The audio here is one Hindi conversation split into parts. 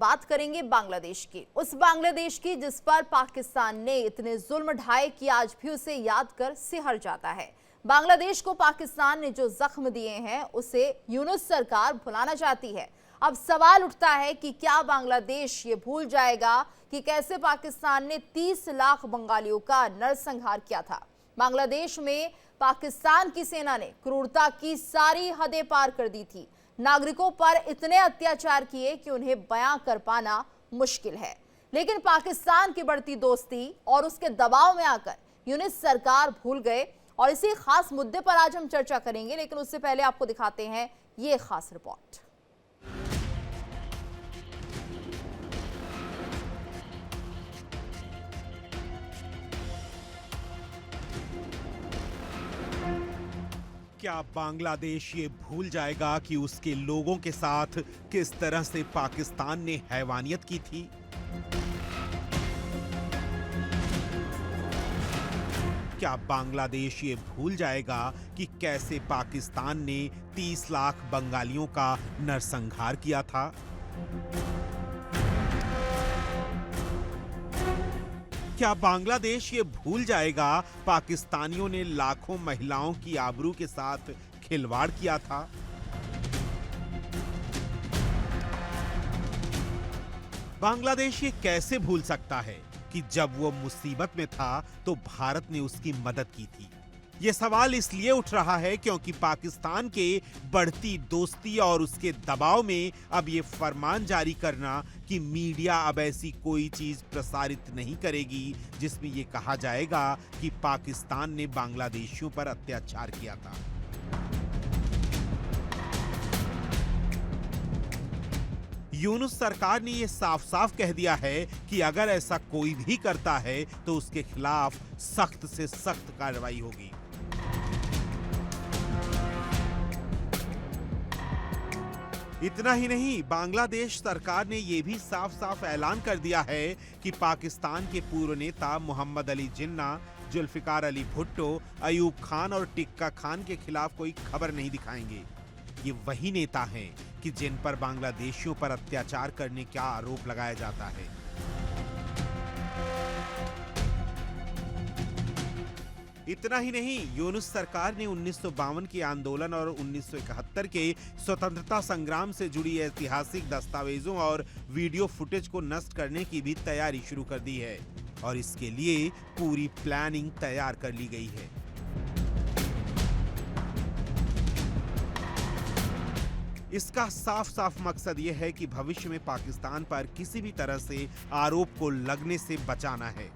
बात करेंगे बांग्लादेश की, उस बांग्लादेश की जिस पर पाकिस्तान ने इतने जुल्म ढाए कि आज भी उसे याद कर सिहर जाता है। बांग्लादेश को पाकिस्तान ने जो जख्म दिए हैं उसे यूनुस सरकार भुलाना चाहती है। अब सवाल उठता है कि क्या बांग्लादेश ये भूल जाएगा कि कैसे पाकिस्तान ने 30 लाख बंगालियों का नरसंहार किया था। बांग्लादेश में पाकिस्तान की सेना ने क्रूरता की सारी हदें पार कर दी थी, नागरिकों पर इतने अत्याचार किए कि उन्हें बयां कर पाना मुश्किल है। लेकिन पाकिस्तान की बढ़ती दोस्ती और उसके दबाव में आकर यूनुस सरकार भूल गए और इसी खास मुद्दे पर आज हम चर्चा करेंगे। लेकिन उससे पहले आपको दिखाते हैं ये खास रिपोर्ट। क्या बांग्लादेश ये भूल जाएगा कि उसके लोगों के साथ किस तरह से पाकिस्तान ने हैवानियत की थी? क्या बांग्लादेश ये भूल जाएगा कि कैसे पाकिस्तान ने 30 लाख बंगालियों का नरसंहार किया था? क्या बांग्लादेश ये भूल जाएगा पाकिस्तानियों ने लाखों महिलाओं की आबरू के साथ खिलवाड़ किया था? बांग्लादेश ये कैसे भूल सकता है कि जब वो मुसीबत में था तो भारत ने उसकी मदद की थी? ये सवाल इसलिए उठ रहा है क्योंकि पाकिस्तान के बढ़ती दोस्ती और उसके दबाव में अब ये फरमान जारी करना कि मीडिया अब ऐसी कोई चीज प्रसारित नहीं करेगी जिसमें ये कहा जाएगा कि पाकिस्तान ने बांग्लादेशियों पर अत्याचार किया था। यूनुस सरकार ने ये साफ साफ कह दिया है कि अगर ऐसा कोई भी करता है तो उसके खिलाफ सख्त से सख्त कार्रवाई होगी। इतना ही नहीं, बांग्लादेश सरकार ने यह भी साफ साफ ऐलान कर दिया है कि पाकिस्तान के पूर्व नेता मोहम्मद अली जिन्ना, जुल्फिकार अली भुट्टो, अयूब खान और टिक्का खान के खिलाफ कोई खबर नहीं दिखाएंगे। ये वही नेता हैं कि जिन पर बांग्लादेशियों पर अत्याचार करने का आरोप लगाया जाता है। इतना ही नहीं, यूनुस सरकार ने 1952 के आंदोलन और 1971 के स्वतंत्रता संग्राम से जुड़ी ऐतिहासिक दस्तावेजों और वीडियो फुटेज को नष्ट करने की भी तैयारी शुरू कर दी है और इसके लिए पूरी प्लानिंग तैयार कर ली गई है। इसका साफ साफ मकसद यह है कि भविष्य में पाकिस्तान पर किसी भी तरह से आरोप को लगने से बचाना है।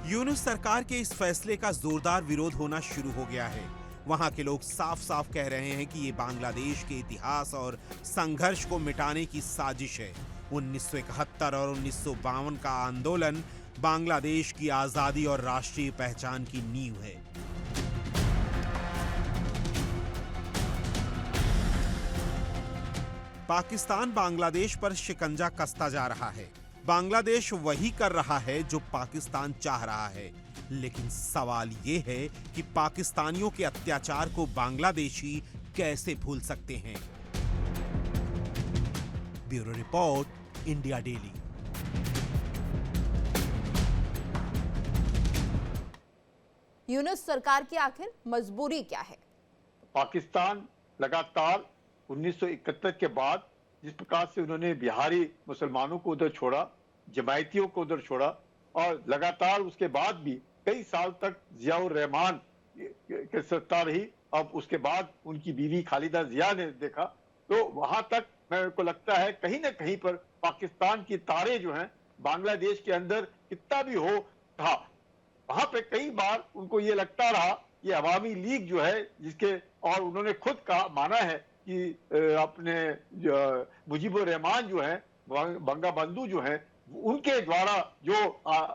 यूनुस सरकार के इस फैसले का जोरदार विरोध होना शुरू हो गया है। वहां के लोग साफ साफ कह रहे हैं कि ये बांग्लादेश के इतिहास और संघर्ष को मिटाने की साजिश है। 1971 और 1952 का आंदोलन बांग्लादेश की आजादी और राष्ट्रीय पहचान की नींव है। पाकिस्तान बांग्लादेश पर शिकंजा कसता जा रहा है। बांग्लादेश वही कर रहा है जो पाकिस्तान चाह रहा है, लेकिन सवाल यह है कि पाकिस्तानियों के अत्याचार को बांग्लादेशी कैसे भूल सकते हैं। Bureau report, India daily. Yunus सरकार की आखिर मजबूरी क्या है? पाकिस्तान लगातार 1971 के बाद जिस प्रकार से उन्होंने बिहारी मुसलमानों को उधर छोड़ा, जमायतियों को उधर छोड़ा और लगातार उसके बाद भी कई साल तक जियाउर रहमान के सत्ता रही। अब उसके बाद उनकी बीवी खालिदा जिया ने देखा, तो वहां तक मेरे को लगता है कहीं ना कहीं पर पाकिस्तान की तारे जो हैं बांग्लादेश के अंदर कितना भी हो था, वहां पे कई बार उनको ये लगता रहा ये अवामी लीग जो है जिसके, और उन्होंने खुद का माना है कि अपने मुजीबुर रहमान जो है, बंगा बंधु जो है, उनके द्वारा जो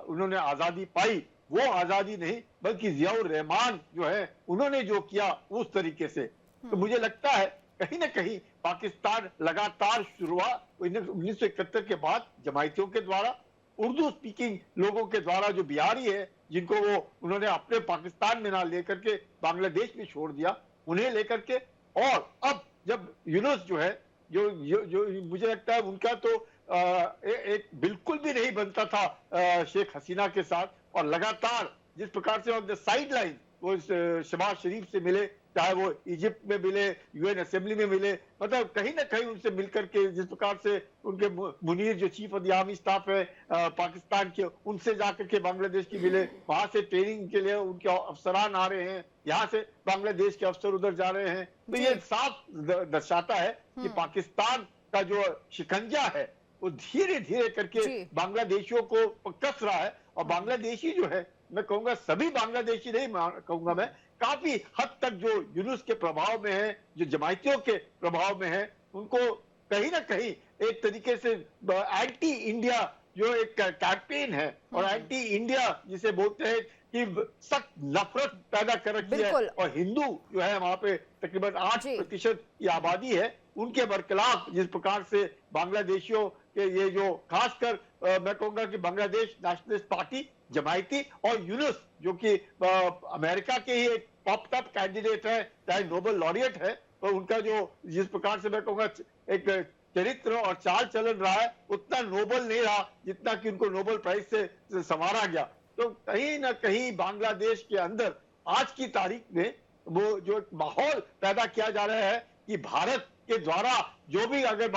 उन्होंने आजादी पाई वो आजादी नहीं बल्कि जियाउर रहमान जो है उन्होंने जो किया उस तरीके से। तो मुझे लगता है कहीं ना कहीं पाकिस्तान लगातार शुरुआत 1971 के बाद जमायतियों के द्वारा, उर्दू स्पीकिंग लोगों के द्वारा जो बिहारी है जिनको वो उन्होंने अपने पाकिस्तान में ना लेकर के बांग्लादेश में छोड़ दिया, उन्हें लेकर के, और अब जब यूनुस जो है जो मुझे लगता है उनका तो एक बिल्कुल भी नहीं बनता था शेख हसीना के साथ, और लगातार जिस प्रकार से ऑन द साइड लाइन वो शहबाज शरीफ से मिले, चाहे वो इजिप्ट में मिले, यूएन असेंबली में मिले, मतलब कहीं ना कहीं उनसे मिलकर के जिस प्रकार से उनके मुनीर जो chief of the army staff है पाकिस्तान के, उनसे जाकर के बांग्लादेश की मिले, वहां से ट्रेनिंग के लिए उनके अफसरान आ रहे हैं, यहाँ से बांग्लादेश के अफसर उधर जा रहे हैं, तो ये साफ दर्शाता है कि पाकिस्तान का जो शिकंजा है वो धीरे धीरे करके बांग्लादेशियों को कस रहा है। और बांग्लादेशी जो है, मैं कहूंगा सभी बांग्लादेशी नहीं कहूंगा मैं, काफी हद तक जो यूनुस के प्रभाव में है, जो जमायतियों के प्रभाव में है, उनको कहीं ना कहीं एक तरीके से एंटी इंडिया जो एक कैंपेन है और एंटी इंडिया जिसे बोलते हैं कि सख्त नफरत पैदा कर रखी है। और हिंदू जो है वहां पे तकरीबन 8% की आबादी है, उनके बरखिलाफ जिस प्रकार से बांग्लादेशियों के ये जो खासकर मैं कहूंगा कि बांग्लादेश नेशनलिस्ट पार्टी, जमायती और यूनुस जो कि अमेरिका के ही एक टॉप कैंडिडेट है, चाहे नोबेल लॉरिएट है, तो उनका जो जिस प्रकार से मैं कहूंगा एक चरित्र और चाल चलन रहा है, उतना नोबल नहीं रहा जितना कि उनको नोबेल प्राइज से संवारा गया। तो कहीं ना कहीं बांग्लादेश के अंदर आज की तारीख में वो जो एक माहौल पैदा किया जा रहा है कि भारत के द्वारा जो भी अगर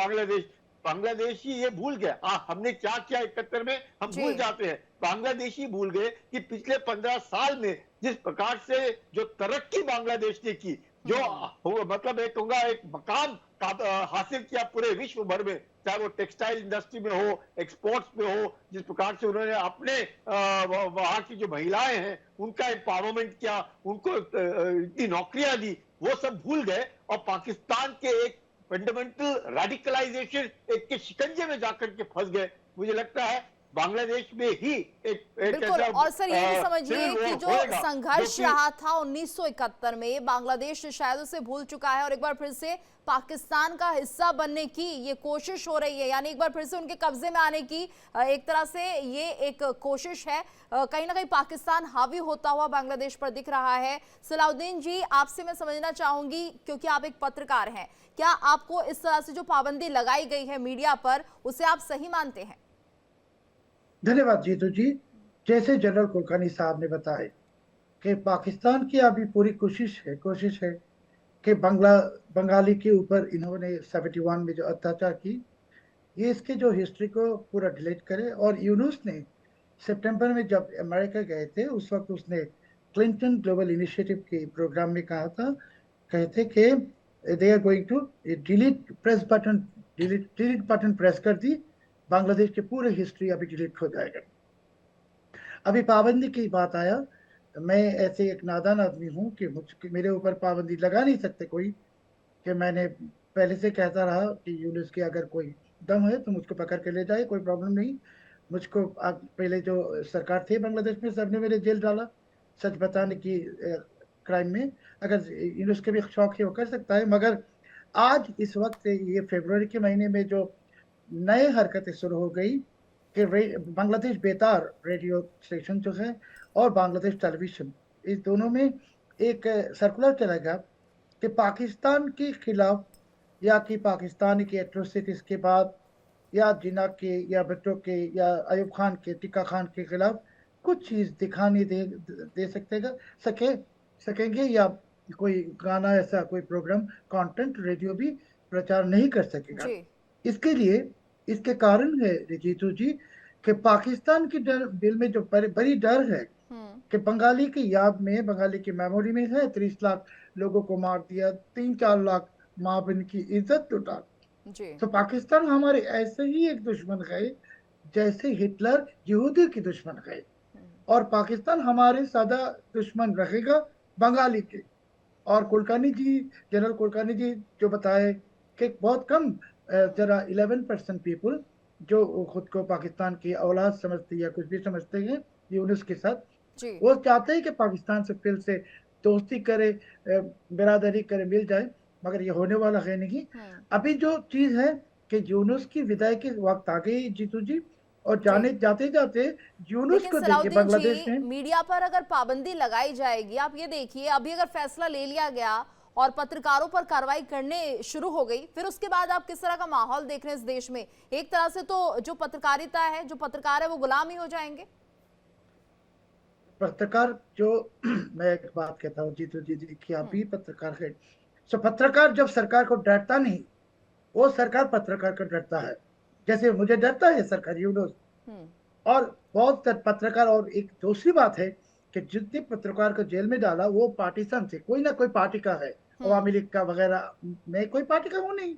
बांग्लादेशी ये भूल गए हमने क्या किया 71 में, हम भूल जाते हैं। बांग्लादेशी भूल गए कि पिछले 15 साल में जिस प्रकार से जो तरक्की बांग्लादेश ने की, जो मतलब एक कहूंगा एक मकाम हासिल किया पूरे विश्व भर में, चाहे वो टेक्सटाइल इंडस्ट्री में हो, एक्सपोर्ट्स में हो, जिस प्रकार से उन्होंने अपने वहां की जो महिलाएं हैं उनका एम्पावरमेंट किया, उनको इतनी नौकरियां दी, वो सब भूल गए और पाकिस्तान के एक फंडामेंटल रेडिकलाइजेशन एक के शिकंजे में जाकर के फंस गए। मुझे लगता है बांग्लादेश में ही एक बिल्कुल। और सर ये भी समझिए कि जो संघर्ष रहा था 1971 में, बांग्लादेश शायद उसे भूल चुका है और एक बार फिर से पाकिस्तान का हिस्सा बनने की ये कोशिश हो रही है, यानी एक बार फिर से उनके कब्जे में आने की एक तरह से ये एक कोशिश है। कहीं ना कहीं पाकिस्तान हावी होता हुआ बांग्लादेश पर दिख रहा है। सलाउद्दीन जी, आपसे मैं समझना चाहूंगी, क्योंकि आप एक पत्रकार हैं, क्या आपको इस तरह से जो पाबंदी लगाई गई है मीडिया पर, उसे आप सही मानते हैं? धन्यवाद जीतू जी। जैसे जनरल कुलकर्णी साहब ने बताया कि पाकिस्तान की अभी पूरी कोशिश है कि बंगाली के ऊपर इन्होंने 71 में जो अत्याचार की, ये इसके जो हिस्ट्री को पूरा डिलीट करे। और यूनुस ने सितंबर में जब अमेरिका गए थे, उस वक्त उसने क्लिंटन ग्लोबल इनिशिएटिव के प्रोग्राम में कहे थे कि they are going to delete button press कर दी, बांग्लादेश के पूरे हिस्ट्री अभी डिलीट हो जाएगा। अभी पाबंदी की बात आया, मैं ऐसे एक नादान आदमी हूँ कि मेरे ऊपर पाबंदी लगा नहीं सकते कोई, कि मैंने पहले से कहता रहा कि यूनुस की अगर कोई दम है तो मुझको पकड़ के ले जाए, कोई प्रॉब्लम नहीं। मुझको पहले जो सरकार थी बांग्लादेश में, सबने मेरे जेल डाला सच बताने की क्राइम में। अगर यूनुस के भी शौक है वो कर सकता है, मगर आज इस वक्त ये फरवरी के महीने में जो नए हरकतें शुरू हो गई कि बांग्लादेश बेतार रेडियो स्टेशन जो है और बांग्लादेश टेलीविजन, इस दोनों में एक सर्कुलर चलेगा कि पाकिस्तान के खिलाफ या कि पाकिस्तान के एट्रोसिटीज के बाद या जिना के या भुट्टो के या अयूब खान के, टिक्का खान के खिलाफ कुछ चीज़ दिखाने दे सकेंगे या कोई गाना, ऐसा कोई प्रोग्राम कंटेंट रेडियो भी प्रचार नहीं कर सकेगा। इसके लिए इसके कारण है जीतू जी कि पाकिस्तान की दिल में जो बड़ी डर है कि बंगाली की याद में, बंगाली की मेमोरी में है 30 लाख लोगों को मार दिया, 3-4 लाख माँ बहन की इज्जत लुटा। तो पाकिस्तान हमारे ऐसे ही एक दुश्मन है जैसे हिटलर यहूदी की दुश्मन है, और पाकिस्तान हमारे सदा दुश्मन रहेगा बंगाली के। और जनरल कुलकर्णी जी जो बताए कि बहुत कम, जरा 11% पीपल जो खुद को पाकिस्तान की औलाद समझते या कुछ भी समझते हैं यूनुस के साथ, वो चाहते हैं कि पाकिस्तान से फिर से दोस्ती करे, बिरादरी करे, मिल जाए, मगर ये होने वाला है नहीं। अभी जो चीज है कि यूनुस की विदाई के वक्त आ गई जीतू जी, और जाते यूनुस को देखिए बांग्लादेश में मीडिया पर अगर पाबंदी लगाई जाएगी, आप ये देखिए अभी अगर फैसला ले लिया गया और पत्रकारों पर कार्रवाई करने शुरू हो गई, फिर उसके बाद आप किस तरह का माहौल देख रहे हैं इस देश में? एक तरह से तो जो पत्रकारिता है, जो पत्रकार है, वो गुलाम ही हो जाएंगे। पत्रकार जो मैं एक बात कहता हूँ जीतू जी कि आप भी पत्रकार है। सो पत्रकार जब सरकार को डरता नहीं, वो सरकार पत्रकार को डरता है। जैसे मुझे डरता है सरकार, यू नो। और बहुत पत्रकार, और एक दूसरी बात है कि जितने पत्रकार को जेल में डाला वो पार्टीसन थे, कोई ना कोई पार्टी का है, अवामी लीग का वगैरह। मैं कोई पार्टी का हूँ नहीं।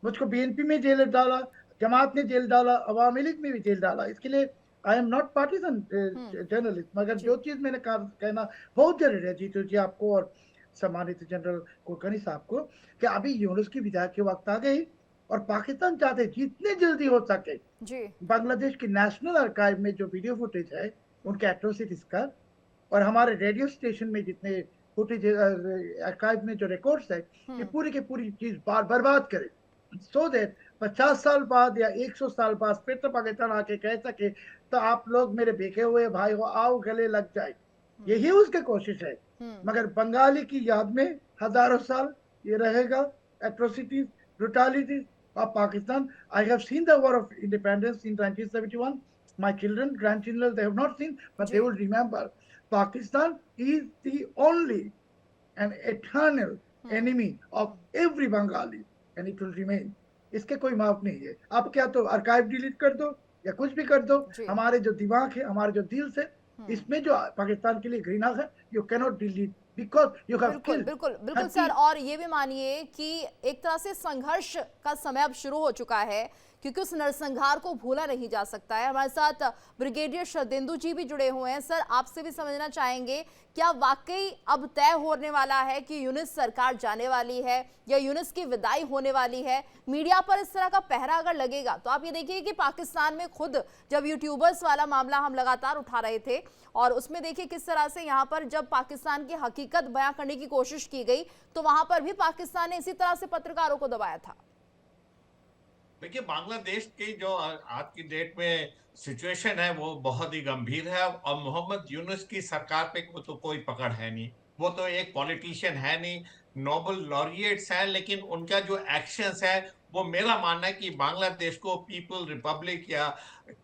मुझको बीएनपी में जेल डाला, जमात ने जेल डाला, अवामी लीग में भी जेल डाला। इसके लिए I am not partisan journalist. मगर जो चीज मैंने कहना बहुत जरूरी है जीतू जी आपको और सम्मानित जनरल कुलकर्णी साहब को, कि अभी यूनुस की विदाई के वक्त आ गई और पाकिस्तान चाहते जितने जल्दी हो सके जी। बांग्लादेश की नेशनल आर्काइव में जो वीडियो फुटेज है उनके एट्रोसिटीज का, और हमारे रेडियो स्टेशन में जितने फुटेज आर्काइव में जो रिकॉर्ड्स है, ये पूरी की पूरी चीज बर्बाद करे, सो दैट 50 साल बाद या 100 साल बाद फिर तो पाकिस्तान आके कह सके तो आप लोग मेरे बेके हुए भाई हो, आओ गले लग जाए। यही उसकी कोशिश है। मगर बंगाली की याद में हजारों साल ये रहेगा atrocities, ब्रुटालिटीज of Pakistan. I have seen the war of independence in 1971. My children, grandchildren, they have not seen, but they will remember. Pakistan is the only and eternal enemy of every Bengali, and it will remain. इसके कोई माफ नहीं है। आप क्या तो आर्काइव डिलीट कर दो या कुछ भी कर दो, हमारे जो दिमाग है, हमारे जो दिल से, इसमें जो पाकिस्तान के लिए घृणा है, you cannot delete because you have बिल्कुल बिल्कुल बिल्कुल सर। और ये भी मानिए कि एक तरह से संघर्ष का समय अब शुरू हो चुका है, क्योंकि उस नरसंहार को भूला नहीं जा सकता है। हमारे साथ ब्रिगेडियर शरदेंदु जी भी जुड़े हुए हैं। सर, आपसे भी समझना चाहेंगे, क्या वाकई अब तय होने वाला है कि यूनुस सरकार जाने वाली है या यूनुस की विदाई होने वाली है? मीडिया पर इस तरह का पहरा अगर लगेगा तो आप ये देखिए कि पाकिस्तान में खुद जब यूट्यूबर्स वाला मामला हम लगातार उठा रहे थे, और उसमें देखिए किस तरह से यहाँ पर जब पाकिस्तान की हकीकत बयां करने की कोशिश की गई तो वहां पर भी पाकिस्तान ने इसी तरह से पत्रकारों को दबाया था। देखिए, बांग्लादेश की जो आज की डेट में सिचुएशन है वो बहुत ही गंभीर है, और मोहम्मद यूनुस की सरकार पे तो कोई पकड़ है नहीं। वो तो एक पॉलिटिशियन है नहीं, नोबेल लॉरिएट्स हैं, लेकिन उनका जो एक्शंस है वो मेरा मानना है कि बांग्लादेश को पीपल रिपब्लिक या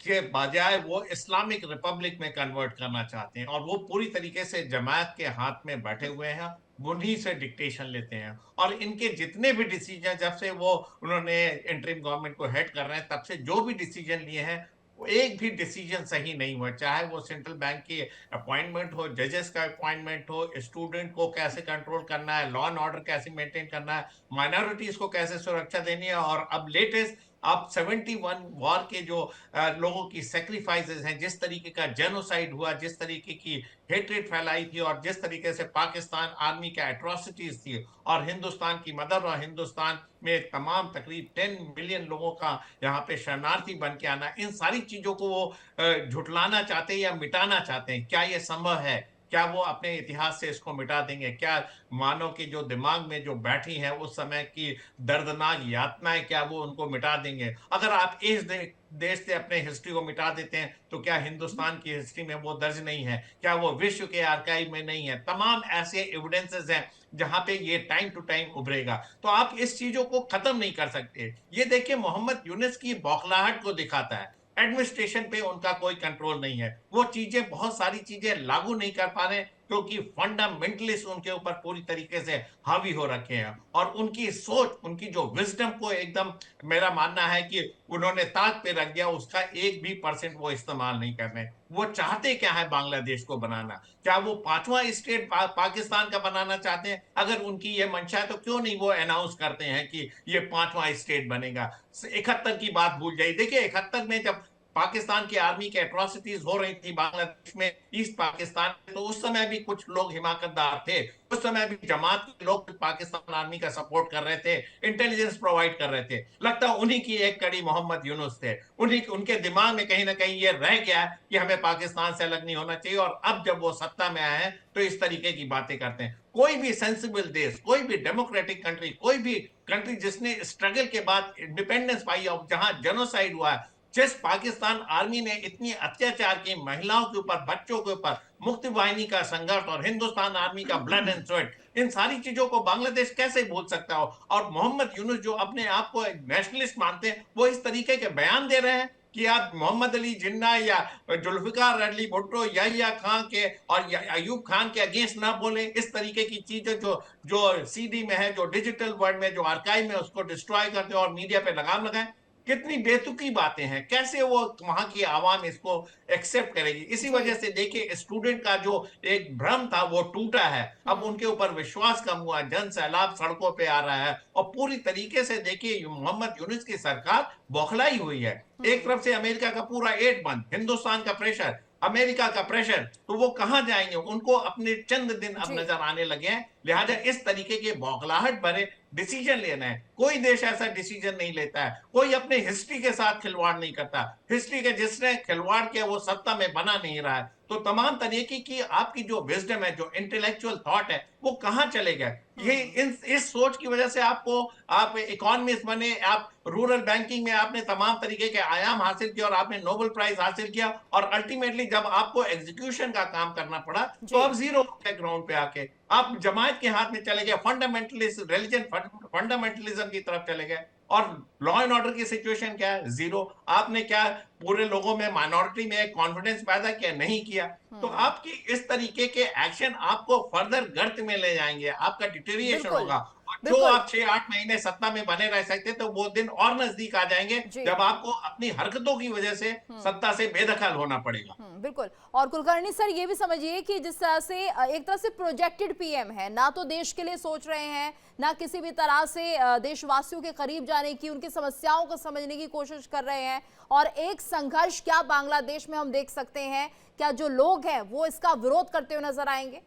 के बजाय वो इस्लामिक रिपब्लिक में कन्वर्ट करना चाहते हैं, और वो पूरी तरीके से जमात के हाथ में बैठे हुए हैं, उन्हीं से डिक्टेशन लेते हैं। और इनके जितने भी डिसीजन, जब से वो उन्होंने इंटरिम गवर्नमेंट को हेड कर रहे हैं, तब से जो भी डिसीजन लिए हैं वो एक भी डिसीजन सही नहीं हुआ। चाहे वो सेंट्रल बैंक की अपॉइंटमेंट हो, जजेस का अपॉइंटमेंट हो, स्टूडेंट को कैसे कंट्रोल करना है, लॉ एंड ऑर्डर कैसे मेंटेन करना है, माइनॉरिटीज को कैसे सुरक्षा देनी है, और अब लेटेस्ट अब 71 वॉर के जो लोगों की सेक्रीफाइसेस हैं, जिस तरीके का जेनोसाइड हुआ, जिस तरीके की हेट्रेड फैलाई थी, और जिस तरीके से पाकिस्तान आर्मी का एट्रोसिटीज थी, और हिंदुस्तान की मदद, और हिंदुस्तान में तमाम तकरीब 10 मिलियन लोगों का यहाँ पे शरणार्थी बन के आना, इन सारी चीजों को वो झुटलाना चाहते हैं या मिटाना चाहते हैं। क्या ये संभव है? क्या वो अपने इतिहास से इसको मिटा देंगे? क्या मानव के जो दिमाग में जो बैठी है उस समय की दर्दनाक यातनाएं, क्या वो उनको मिटा देंगे? अगर आप इस देश से अपने हिस्ट्री को मिटा देते हैं तो क्या हिंदुस्तान की हिस्ट्री में वो दर्ज नहीं है? क्या वो विश्व के आर्काइव में नहीं है? तमाम ऐसे एविडेंसेस हैं जहां पे ये टाइम टू टाइम उभरेगा। तो आप इस चीजों को खत्म नहीं कर सकते। ये देखिए, मोहम्मद यूनुस की बौखलाहट को दिखाता है। एडमिनिस्ट्रेशन पे उनका कोई कंट्रोल नहीं है, वो चीजें, बहुत सारी चीजें लागू नहीं कर पा रहे क्योंकि फंडामेंटलिस्ट उनके ऊपर पूरी तरीके से हावी हो रखे हैं, और उनकी सोच, उनकी जो विजडम को एकदम मेरा मानना है कि उन्होंने ताक पे रख दिया, उसका 1% भी वो इस्तेमाल नहीं कर रहे। वो चाहते क्या है बांग्लादेश को बनाना? क्या वो 5वां स्टेट पाकिस्तान का बनाना चाहते हैं? अगर उनकी ये मंशा है तो क्यों नहीं वो अनाउंस करते हैं कि ये 5वां स्टेट बनेगा? 71 की बात भूल जाइए। देखिए, 71 में जब पाकिस्तान की आर्मी के एट्रोसिटीज हो रही थी बांग्लादेश में, ईस्ट पाकिस्तान में, तो उस समय भी कुछ लोग हिमाकतदार थे, उस समय भी जमात के लोग पाकिस्तान आर्मी का सपोर्ट कर रहे थे, इंटेलिजेंस प्रोवाइड कर रहे थे। लगता उन्हीं की एक कड़ी मोहम्मद यूनुस थे। उनके दिमाग में कहीं ना कहीं ये रह गया कि हमें पाकिस्तान से अलग नहीं होना चाहिए, और अब जब वो सत्ता में आए हैं तो इस तरीके की बातें करते हैं। कोई भी सेंसिबल देश, कोई भी डेमोक्रेटिक कंट्री, कोई भी कंट्री जिसने स्ट्रगल के बाद इंडिपेंडेंस पाई, और जहां जेनोसाइड हुआ है, जिस पाकिस्तान आर्मी ने इतनी अत्याचार की महिलाओं के ऊपर, बच्चों के ऊपर, मुक्ति वाहिनी का संघर्ष और हिंदुस्तान आर्मी का ब्लड एंड स्वेट, इन सारी चीजों को बांग्लादेश कैसे भूल सकता हो? और मोहम्मद यूनुस जो अपने आप को एक नेशनलिस्ट मानते हैं, वो इस तरीके के बयान दे रहे हैं कि आप मोहम्मद अली जिन्ना या जुल्फिकार अली भुट्टो, याहिया खान के और अयूब खान के अगेंस्ट ना बोले। इस तरीके की चीजें जो जो सीडी में है, जो डिजिटल वर्ल्ड में, जो आर्काइव में, उसको डिस्ट्रॉय करते हैं और मीडिया पे लगाम लगाएं। कितनी बेतुकी बातें हैं, कैसे वो वहां की आवाम इसको एक्सेप्ट करेगी? इसी वजह से देखिए स्टूडेंट का जो एक भ्रम था वो टूटा है, अब उनके ऊपर विश्वास कम हुआ, जन सैलाब सड़कों पे आ रहा है और पूरी तरीके से देखिए मोहम्मद यूनुस की सरकार बौखलाई हुई है। एक तरफ से अमेरिका का पूरा एड बंद, हिंदुस्तान का प्रेशर, अमेरिका का प्रेशर, तो वो कहां जाएंगे? उनको अपने चंद दिन अब नजर आने लगे हैं, लिहाजा इस तरीके के बौखलाहट भरे डिसीजन लेना है। कोई देश ऐसा डिसीजन नहीं लेता है, कोई अपने हिस्ट्री के साथ खिलवाड़ नहीं करता। हिस्ट्री के जिसने खिलवाड़ किया वो सत्ता में बना नहीं रहा है। तो तमाम तरीके की आपकी जो विजडम है, जो इंटेलेक्चुअल थॉट है, वो कहां चले गए? ये इस सोच की वजह से आप इकोनॉमिस्ट बने, आप रूरल बैंकिंग में आपने तमाम तरीके के आयाम हासिल किए और आपने नोबेल प्राइज हासिल किया, और अल्टीमेटली जब आपको एग्जीक्यूशन का काम करना पड़ा तो अब जीरो ग्राउंड पे आके आप जमायत के हाथ में चले गए, फंडामेंटलिस्ट रिलीजन फंडामेंटलिज्म की तरफ चले गए। और लॉ एंड ऑर्डर की सिचुएशन क्या है? जीरो। आपने क्या पूरे लोगों में, माइनॉरिटी में कॉन्फिडेंस पैदा किया? नहीं किया। तो आपकी इस तरीके के एक्शन आपको फर्दर गर्त में ले जाएंगे, आपका डिटेरिएशन होगा। और जो आप 6-8 महीने सत्ता में बने रह सकते तो वो दिन और नजदीक आ जाएंगे जब आपको अपनी हरकतों की वजह से सत्ता से बेदखल होना पड़ेगा। बिल्कुल। और कुलकर्णी सर, ये भी समझिए कि जिस तरह से एक तरह से प्रोजेक्टेड पीएम है, ना तो देश के लिए सोच रहे हैं, ना किसी भी तरह से देशवासियों के करीब जाने की, उनकी समस्याओं को समझने की कोशिश कर रहे हैं। और एक संघर्ष क्या बांग्लादेश में हम देख सकते हैं? क्या जो लोग हैं वो इसका विरोध करते हुए नजर आएंगे?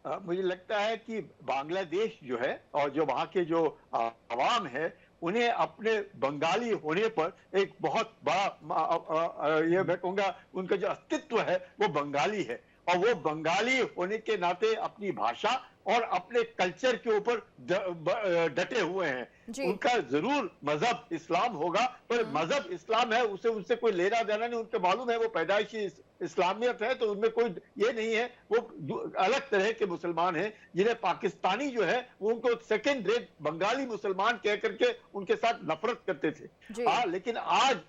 मुझे लगता है कि बांग्लादेश जो है और जो वहां के जो अवाम है, उन्हें अपने बंगाली होने पर एक बहुत बड़ा ये मैं कहूँगा उनका जो अस्तित्व है वो बंगाली है, और वो बंगाली होने के नाते अपनी भाषा और अपने कल्चर के ऊपर डटे हुए हैं। उनका जरूर मजहब इस्लाम होगा, पर मजहब इस्लाम है, उसे उनसे कोई लेना देना नहीं। उनके मालूम है वो पैदाइशी इस्लामियत है, तो उनमें कोई ये नहीं है, वो अलग तरह के मुसलमान हैं जिन्हें पाकिस्तानी जो है वो उनको सेकेंड रेट बंगाली मुसलमान कह करके उनके साथ नफरत करते थे। हाँ, लेकिन आज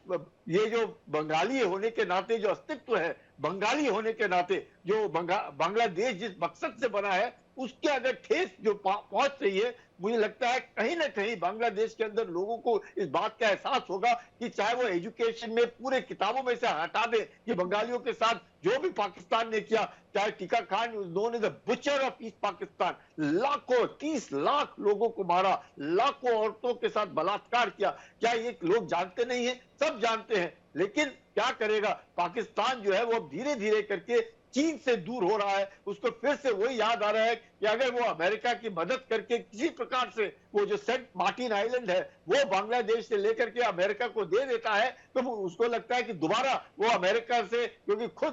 ये जो बंगाली होने के नाते जो अस्तित्व है, बंगाली होने के नाते जो बांग्लादेश जिस मकसद से बना है उसके अगर ठेस जो पहुंच रही है, मुझे लगता है कहीं ना कहीं बांग्लादेश के अंदर लोगों को इस बात का एहसास होगा कि चाहे वो एजुकेशन में पूरे किताबों में से हटा दे कि बंगालियों के साथ जो भी पाकिस्तान ने किया, चाहे Tikka Khan known as the butcher of East Pakistan, लाखों 30 लाख लोगों को मारा, लाखों औरतों के साथ बलात्कार किया, क्या ये लोग जानते नहीं है? सब जानते हैं। लेकिन क्या करेगा पाकिस्तान जो है वो धीरे धीरे करके चीन से दूर हो रहा है। उसको फिर से वही याद आ रहा है कि अगर वो अमेरिका की मदद करके किसी प्रकार से वो जो सेंट मार्टिन आइलैंड है वो बांग्लादेश से लेकर के अमेरिका को दे देता है, तो उसको लगता है कि दोबारा वो अमेरिका से, क्योंकि खुद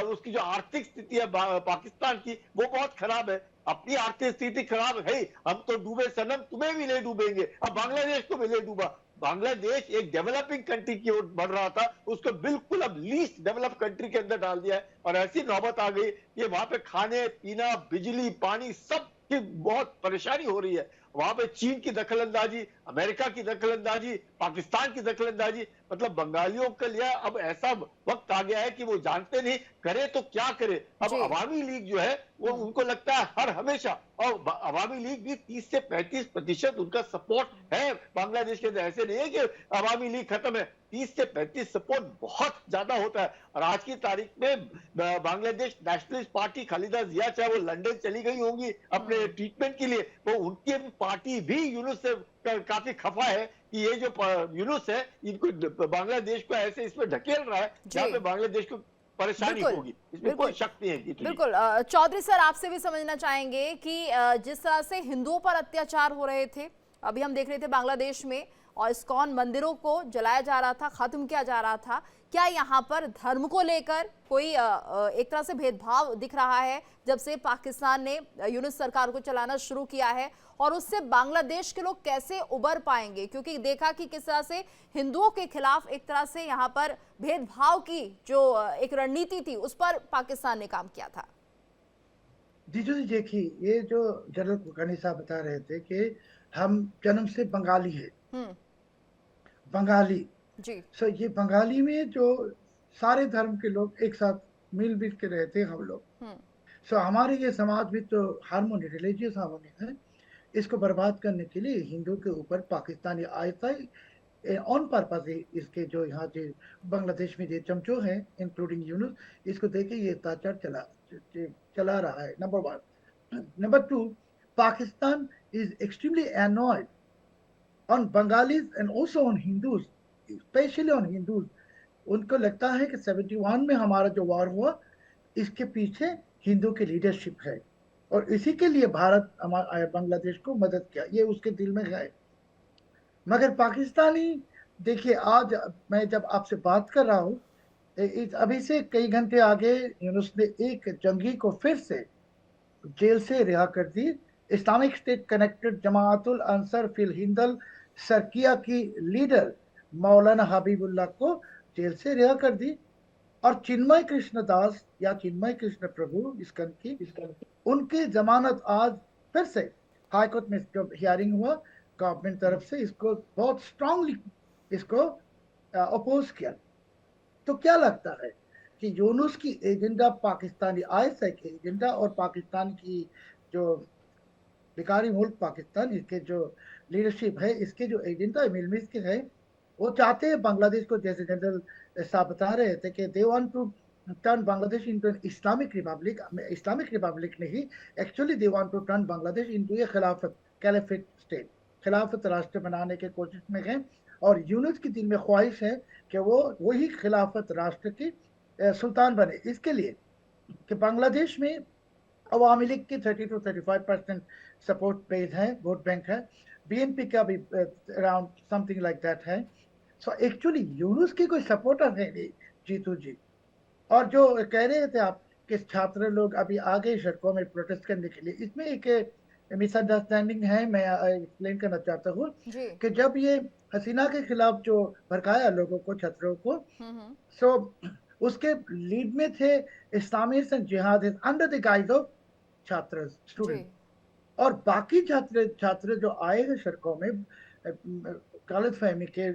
उसकी जो आर्थिक स्थिति है पाकिस्तान की वो बहुत खराब है, अपनी आर्थिक स्थिति खराब है, हम तो डूबे सनम, तुम्हें भी ले डूबेंगे, अब बांग्लादेश को भी ले डूबा। बांग्लादेश एक डेवलपिंग कंट्री की ओर बढ़ रहा था, उसको बिल्कुल अब लीस्ट डेवलप कंट्री के अंदर डाल दिया है, और ऐसी नौबत आ गई कि वहां पे खाने पीना, बिजली, पानी सब की बहुत परेशानी हो रही है। वहां पे चीन की दखलंदाजी, अमेरिका की दखलंदाजी, पाकिस्तान की दखलंदाजी, मतलब बंगालियों के लिए अब ऐसा वक्त आ गया है कि वो जानते नहीं करे तो क्या करे। अब अवामी लीग जो है वो उनको लगता है हर हमेशा, और अवामी लीग भी 30 से 35% उनका सपोर्ट है बांग्लादेश के अंदर। ऐसे नहीं है कि अवामी लीग खत्म है, 30 से 35 सपोर्ट बहुत ज्यादा होता है। और आज की तारीख में बांग्लादेश नेशनलिस्ट पार्टी, खालिदा जिया चाहे वो लंदन चली गई होंगी अपने ट्रीटमेंट के लिए, वो उनकी पार्टी भी यूनुस से काफी खफा है कि ये जो यूनुस है इनको बांग्लादेश को ऐसे इसमें ढकेल रहा है जहाँ पे बांग्लादेश को परेशानी होगी, इसमें कोई शक नहीं है। बिल्कुल। चौधरी सर, आपसे भी समझना चाहेंगे कि जिस तरह से हिंदुओं पर अत्याचार हो रहे थे, अभी हम देख रहे थे बांग्लादेश में, और इस्कॉन मंदिरों को जलाया जा रहा था, खत्म किया जा रहा था, क्या यहाँ पर धर्म को लेकर कोई एक तरह से भेदभाव दिख रहा है जब से पाकिस्तान ने यूनुस सरकार को चलाना शुरू किया है? और उससे बांग्लादेश के लोग कैसे उबर पाएंगे? क्योंकि देखा कि किस तरह से हिंदुओं के खिलाफ एक तरह से यहाँ पर भेदभाव की जो एक रणनीति थी उस पर पाकिस्तान ने काम किया था। जीजू जी देखिए, ये जो जनरल कुलकर्णी साहब बता रहे थे कि हम जन्म से बंगाली है, हम्म। बंगाली। जी। सो ये बंगाली में जो सारे धर्म के लोग एक साथ मिल मिल के रहते हैं हम लोग। हम्म। सो हमारे ये समाज में तो हारमोनी, रिलीजियस हारमोनी है, इसको बर्बाद करने के लिए हिंदू के ऊपर पाकिस्तानी आया था ऑन पर्पस। इसके जो यहाँ जो बांग्लादेश में जो चमचो हैं इंक्लूडिंग यूनुस, इसको देके ये अत्याचार चला रहा है, number one. Number two, Pakistan is extremely annoyed on Bengalis and also on Hindus, especially on Hindus. उनको लगता है कि 71 में हमारा जो वार हुआ, इसके पीछे हिंदू की लीडरशिप है और इसी के लिए भारत बांग्लादेश को मदद किया, ये उसके दिल में है। मगर पाकिस्तानी, देखिए आज मैं जब आपसे बात कर रहा हूँ, अभी से कई घंटे आगे यूनुस ने एक जंगी को फिर से जेल से रिहा कर दी। Islamic State connected Jamaatul Ansar Fil Hindal Sharqiya की लीडर मौलाना हबीबुल्लाह को जेल से रिहा कर दी। और चिन्मय कृष्ण दास या चिन्मय कृष्ण प्रभु इसका उनकी जमानत आज फिर से हाई कोर्ट में जब हियरिंग हुआ, गवर्नमेंट तरफ से इसको बहुत स्ट्रांगली इसको अपोज किया। तो क्या लगता है कि यूनुस की एजेंडा, पाकिस्तानी आईएसआई की एजेंडा और पाकिस्तान की जो भिखारी मुल्क पाकिस्तान, इसके जो लीडरशिप है, इसके जो एजेंडा मिलमिस के है, वो चाहते हैं बांग्लादेश को, जैसे जनरल साहब बता रहे थे कि they want to turn Bangladesh into an Islamic republic. Islamic republic नहीं, actually they want to turn Bangladesh into a खिलाफत कैलिफेट स्टेट, खिलाफत राष्ट्र बनाने के कोशिश में है। और यूनुस की दिल में ख्वाहिश है कि वो वही खिलाफत राष्ट्र की सुल्तान बने। इसके लिए कि बांग्लादेश में अवामी लीग की 30 to 35% सपोर्ट बेस है, वोट बैंक है, बीएनपी का भी अराउंड समथिंग लाइक दैट है। सो एक्चुअली यूनुस की कोई सपोर्टर है नहीं, जीतू जी। और जो कह रहे थे आप कि छात्र लोग अभी आ गए सड़कों में प्रोटेस्ट करने के लिए, इसमें एक मिसअंडरस्टैंडिंग है, मैं एक्सप्लेन करना चाहता हूँ जी। कि जब ये हसीना के खिलाफ जो भड़काया लोगों को, छात्रों को, हम्म। सो उसके लीड में थे Islamist and jihadist under the guide of छात्र जी। स्टूडेंट। और बाकी छात्र छात्र जो आए हैं सड़कों में गलत फहमी के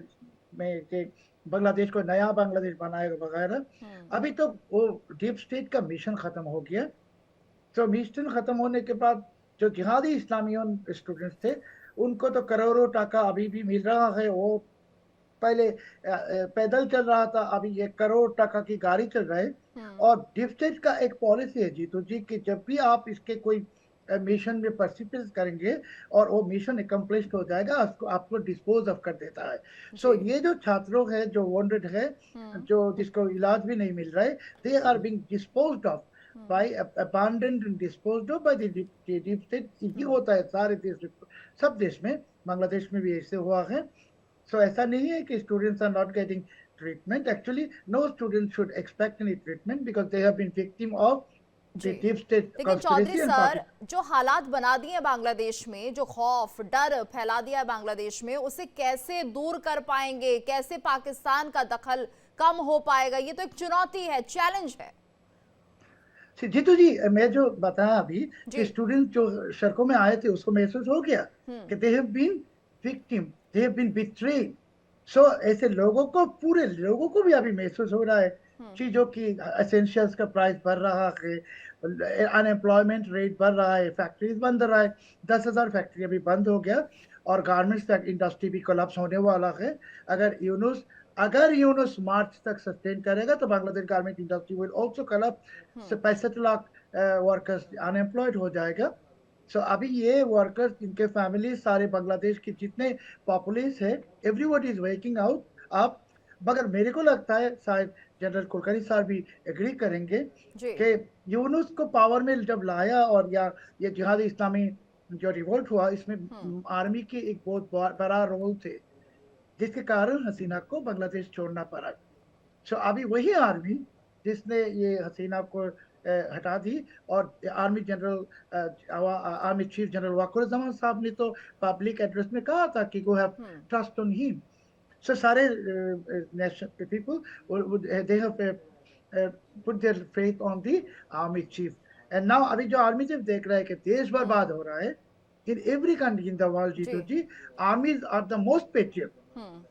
में कि बांग्लादेश को नया बांग्लादेश बनाएगा वगैरह, हम्म। अभी तो वो डीप स्टेट का मिशन खत्म हो गया। तो मिशन खत्म होने के बाद जो जिहादी इस्लामियन स्टूडेंट्स थे, उनको तो करोड़ों टाका अभी भी मिल रहा है। वो पहले पैदल चल रहा था, अभी 1 करोड़ टका की गाड़ी चल रहा है। हम्म। और डिफेंस का एक पॉलिसी है जीतू जी कि जब भी आप इसके कोई मिशन में पार्टिसिपेट करेंगे और वो मिशन एकम्प्लिश हो जाएगा, उसको आपको डिस्पोज ऑफ कर देता है। सो जी। ये जो छात्रों है जो वॉन्टेड है, हम्म। जो जिसको इलाज भी नहीं मिल रहा है, they are being disposed of by abandoned and disposed of by the deep state. ये होता है सारे देश, सब देश में, बांग्लादेश में भी ऐसे हुआ है। So ऐसा नहीं है कि students are not getting treatment. Actually, no student should expect any treatment because they have been victim of ji. the deep state लेकिन Chaudhary conspiracy and sir, Pakistan. जो हालात बना दिए बांग्लादेश में, जो खौफ डर फैला दिया है बांग्लादेश में, उसे कैसे दूर कर पाएंगे? कैसे पाकिस्तान का दखल कम हो पाएगा? ये तो एक चुनौती है, चैलेंज है। जीतू जी, मैं जो बताया अभी कि जी। स्टूडेंट जो सड़कों में आए थे, उसको महसूस हो गया कि they have been victim, they have been betrayed. So ऐसे लोगों को, पूरे लोगों को भी अभी महसूस हो रहा है चीजों की, एसेंशियल्स का प्राइस बढ़ रहा है, अनएम्प्लॉयमेंट रेट बढ़ रहा है, फैक्ट्रीज बंद रहा है, 10,000 फैक्ट्री अभी बंद हो गया और गारमेंट्स इंडस्ट्री भी कोलैप्स होने वाला है। अगर यूनुस मार्च तक सस्टेन करेगा तो Bangladesh garment industry will also collapse. 65 lakh workers unemployed हो जाएगा। सो अभी ये वर्कर्स, इनके फैमिली, सारे बांग्लादेश की जितने पॉपुलेशन है, everybody is waking out up. मगर मेरे को लगता है शायद जनरल कुलकर्णी साहब भी एग्री करेंगे जी। कि यूनुस को पावर में जब लाया और या ये जिहादी इस्लामी जो रिवोल्ट हुआ, इसमें आर्मी की एक बहुत बड़ा रोल थे, जिसके कारण हसीना को बांग्लादेश छोड़ना पड़ा। सो अभी वही आर्मी जिसने ये हसीना को हटा दी, और आर्मी चीफ जनरल वकारुज्जामान साहब ने तो पब्लिक एड्रेस में कहा था कि go have trust on him. So सारे people they have put their faith on the army chief. And now अभी जो आर्मी जब देख रहा है कि देश बर्बाद हो रहा है in every country in the world, Jitu ji. जी, armies are the most patriot. Hmm.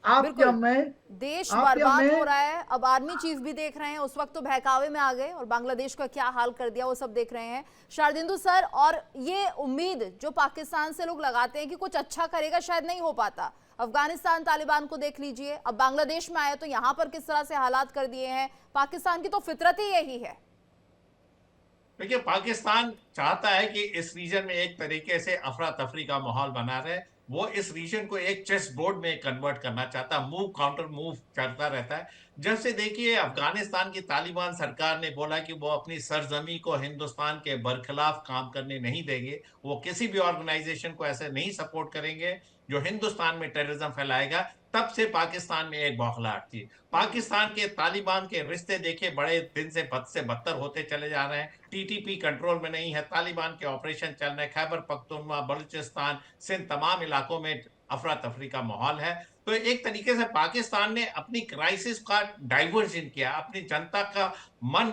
आप या बिल्कुल, मैं, देश आप या बर्बाद हो मैं, रहा है, अब आर्मी चीफ भी देख रहे हैं, उस वक्त तो बहकावे में आ गए और बांग्लादेश का क्या हाल कर दिया वो सब देख रहे हैं शारदेंदु सर। और ये उम्मीद जो पाकिस्तान से लोग लगाते हैं कि कुछ अच्छा करेगा, शायद नहीं हो पाता। अफगानिस्तान तालिबान को देख लीजिए, अब बांग्लादेश में आए तो यहां पर किस तरह से हालात कर दिए हैं। पाकिस्तान की तो फितरत ही यही है। देखिए, पाकिस्तान चाहता है कि इस रीजन में एक तरीके से अफरा तफरी का माहौल बना रहे। वो इस रीजन को एक चेस बोर्ड में कन्वर्ट करना चाहता है, मूव काउंटर मूव चलता रहता है। जब से देखिए अफगानिस्तान की तालिबान सरकार ने बोला कि वो अपनी सरजमी को हिंदुस्तान के बरखिलाफ काम करने नहीं देंगे, वो किसी भी ऑर्गेनाइजेशन को ऐसे नहीं सपोर्ट करेंगे जो हिंदुस्तान में टेररिज्म फैलाएगा, तब से पाकिस्तान में एक बौखलाहट थी। पाकिस्तान के तालिबान के रिश्ते देखिए बड़े दिन से बद से बदतर होते चले जा रहे हैं। टीटीपी कंट्रोल में नहीं है, तालिबान के ऑपरेशन चल रहे हैं, खैबर पख्तूनख्वा, बलूचिस्तान, सिंध तमाम इलाकों में अफरा तफरी का माहौल है। तो एक तरीके से पाकिस्तान ने अपनी क्राइसिस का डाइवर्जन किया, अपनी जनता का मन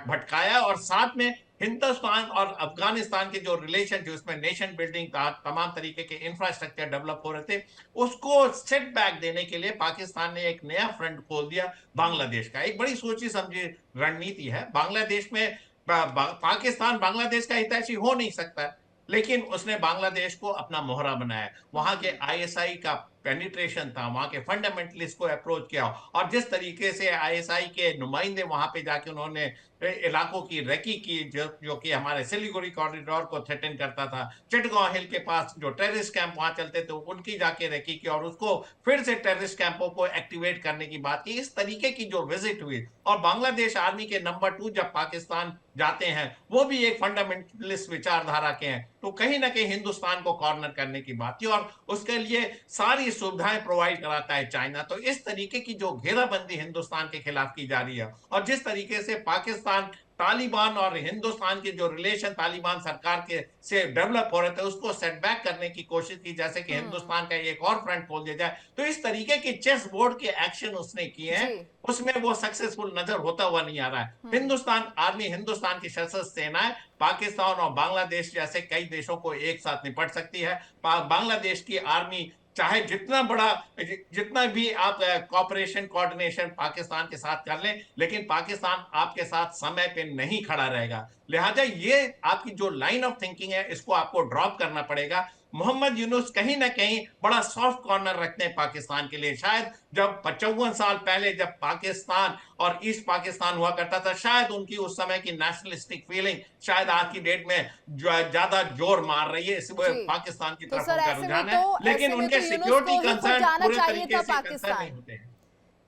भटकाया और साथ में हिंदुस्तान और अफगानिस्तान के जो रिलेशन, जो इसमें नेशन बिल्डिंग तमाम तरीके के इंफ्रास्ट्रक्चर डेवलप हो रहे थे, उसको सेट बैक देने के लिए पाकिस्तान ने एक नया फ्रंट खोल दिया बांग्लादेश का। एक बड़ी सोची समझी रणनीति है बांग्लादेश में। पाकिस्तान बांग्लादेश का हितैषी हो नहीं सकता, लेकिन उसने बांग्लादेश को अपना मोहरा बनाया। वहां के आईएसआई का पेनिट्रेशन था, वहां के फंडामेंटलिस्ट को अप्रोच किया, और जिस तरीके से आईएसआई के नुमाइंदे वहां पे जाके उन्होंने इलाकों की रेकी की, जो कि हमारे सिलीगुड़ी कॉरिडोर को थ्रेटन करता था। चिटगांव हिल के पास जो टेररिस्ट कैंप वहां चलते थे उनकी जाके रेकी की और उसको फिर से टेररिस्ट कैंपों को एक्टिवेट करने की बात की। इस तरीके की जो विजिट हुई, और बांग्लादेश आर्मी के नंबर 2 जब पाकिस्तान जाते हैं वो भी एक फंडामेंटलिस्ट विचारधारा के हैं, तो कहीं ना कहीं हिंदुस्तान को कॉर्नर करने की बात थी, और उसके लिए सारी सुविधाएं प्रोवाइड कराता है चाइना। तो इस तरीके की जो घेराबंदी हिंदुस्तान के खिलाफ की जा रही है, और जिस तरीके से पाकिस्तान तालिबान और हिंदुस्तान के जो रिलेशन तालिबान सरकार के से डेवलप हो रहे थे उसको सेटबैक करने की कोशिश की, जैसे कि हिंदुस्तान का एक और फ्रंट खोल दिया जाए। तो इस तरीके के चेस बोर्ड के एक्शन उसने किए हैं, जी। उसमें वो सक्सेसफुल नजर होता हुआ नहीं आ रहा है। हिंदुस्तान आर्मी, हिंदुस्तान की सशस्त्र सेनाएं पाकिस्तान और बांग्लादेश जैसे कई देशों को एक साथ निपट सकती है। बांग्लादेश की आर्मी चाहे जितना भी आप कॉपरेशन कोऑर्डिनेशन पाकिस्तान के साथ कर लें, लेकिन पाकिस्तान आपके साथ समय पे नहीं खड़ा रहेगा। लिहाजा ये आपकी जो लाइन ऑफ थिंकिंग है इसको आपको ड्रॉप करना पड़ेगा। मोहम्मद यूनुस कहीं ना कहीं बड़ा सॉफ्ट कॉर्नर रखते हैं पाकिस्तान के लिए। शायद जब 55 साल पहले जब पाकिस्तान और ईस्ट पाकिस्तान हुआ करता था, शायद उनकी उस समय की नेशनलिस्टिक फीलिंग शायद आज की डेट में ज्यादा जोर मार रही है, इसमें जी। पाकिस्तान की तो तरफ सर उनका ऐसे में रुझान है, तो लेकिन ऐसे में उनके तो यूनुस सिक्योरिटी को ही खुद कंसर्न जाना पूरे चाहिए तरीके था से कंसर्न पाकिस्तान। नहीं होते हैं।